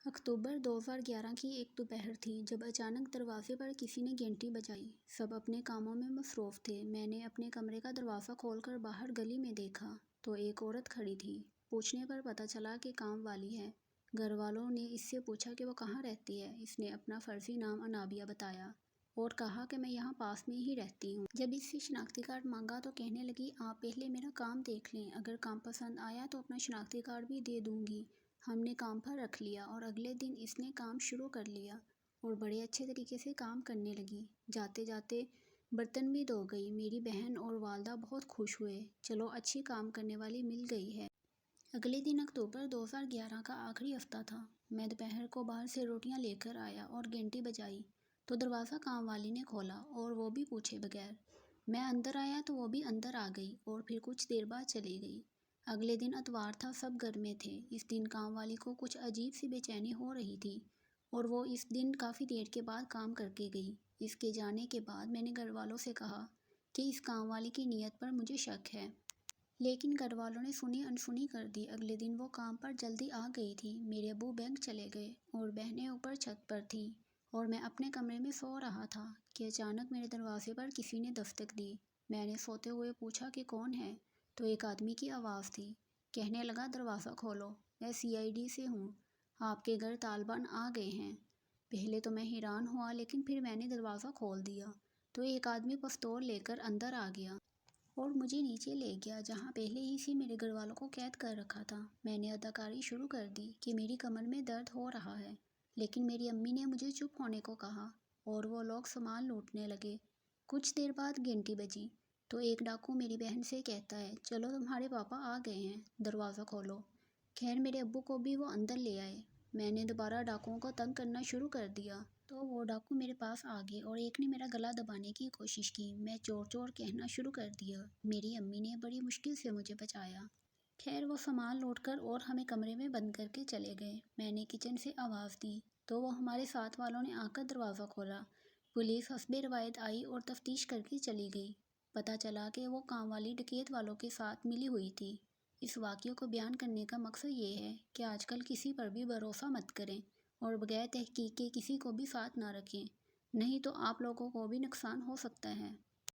اکتوبر 2011 کی ایک دوپہر تھی جب اچانک دروازے پر کسی نے گھنٹی بجائی۔ سب اپنے کاموں میں مصروف تھے۔ میں نے اپنے کمرے کا دروازہ کھول کر باہر گلی میں دیکھا تو ایک عورت کھڑی تھی۔ پوچھنے پر پتہ چلا کہ کام والی ہے۔ گھر والوں نے اس سے پوچھا کہ وہ کہاں رہتی ہے۔ اس نے اپنا فرضی نام انابیہ بتایا اور کہا کہ میں یہاں پاس میں ہی رہتی ہوں۔ جب اس سے شناختی کارڈ مانگا تو کہنے لگی آپ پہلے میرا کام دیکھ لیں، اگر کام پسند آیا تو اپنا شناختی کارڈ بھی دے دوں گی۔ ہم نے کام پر رکھ لیا اور اگلے دن اس نے کام شروع کر لیا اور بڑے اچھے طریقے سے کام کرنے لگی۔ جاتے جاتے برتن بھی دھو گئی۔ میری بہن اور والدہ بہت خوش ہوئے۔ چلو اچھی کام کرنے والی مل گئی ہے۔ اگلے دن اکتوبر 2011 کا آخری ہفتہ تھا۔ میں دوپہر کو باہر سے روٹیاں لے کر آیا اور گھنٹی بجائی تو دروازہ کام والی نے کھولا اور وہ بھی پوچھے بغیر۔ میں اندر آیا تو وہ بھی اندر آ گئی اور پھر کچھ دیر بعد چلی گئی۔ اگلے دن اتوار تھا، سب گھر میں تھے۔ اس دن کام والی کو کچھ عجیب سی بے چینی ہو رہی تھی اور وہ اس دن کافی دیر کے بعد کام کر کے گئی۔ اس کے جانے کے بعد میں نے گھر والوں سے کہا کہ اس کام والی کی نیت پر مجھے شک ہے۔ لیکن گھر والوں نے سنی انسنی کر دی۔ اگلے دن وہ کام پر جلدی آ گئی تھی۔ میرے ابو بینک چلے گئے اور بہنیں اوپر چھت پر تھیں اور میں اپنے کمرے میں سو رہا تھا کہ اچانک میرے دروازے پر کسی نے دستک دی۔ میں نے سوتے ہوئے پوچھا کہ کون ہے تو ایک آدمی کی آواز تھی۔ کہنے لگا دروازہ کھولو، میں CID سے ہوں، آپ کے گھر طالبان آ گئے ہیں۔ پہلے تو میں حیران ہوا لیکن پھر میں نے دروازہ کھول دیا تو ایک آدمی پستول لے کر اندر آ گیا اور مجھے نیچے لے گیا جہاں پہلے ہی سے میرے گھر والوں کو قید کر رکھا تھا۔ میں نے اداکاری شروع کر دی کہ میری کمر میں درد ہو رہا ہے، لیکن میری امی نے مجھے چپ ہونے کو کہا اور وہ لوگ سامان لوٹنے لگے۔ کچھ دیر بعد گھنٹی بجی تو ایک ڈاکو میری بہن سے کہتا ہے چلو تمہارے پاپا آ گئے ہیں، دروازہ کھولو۔ خیر میرے ابو کو بھی وہ اندر لے آئے۔ میں نے دوبارہ ڈاکوؤں کو تنگ کرنا شروع کر دیا تو وہ ڈاکو میرے پاس آ گئے اور ایک نے میرا گلا دبانے کی کوشش کی۔ میں چور چور کہنا شروع کر دیا۔ میری امی نے بڑی مشکل سے مجھے بچایا۔ خیر وہ سامان لوٹ کر اور ہمیں کمرے میں بند کر کے چلے گئے۔ میں نے کچن سے آواز دی تو وہ ہمارے ساتھ والوں نے آ کر دروازہ کھولا۔ پولیس حسب روایت آئی اور تفتیش کر کے چلی گئی۔ پتہ چلا کہ وہ کام والی ڈکیت والوں کے ساتھ ملی ہوئی تھی۔ اس واقعے کو بیان کرنے کا مقصد یہ ہے کہ آج کل کسی پر بھی بھروسہ مت کریں اور بغیر تحقیق کے کسی کو بھی ساتھ نہ رکھیں، نہیں تو آپ لوگوں کو بھی نقصان ہو سکتا ہے۔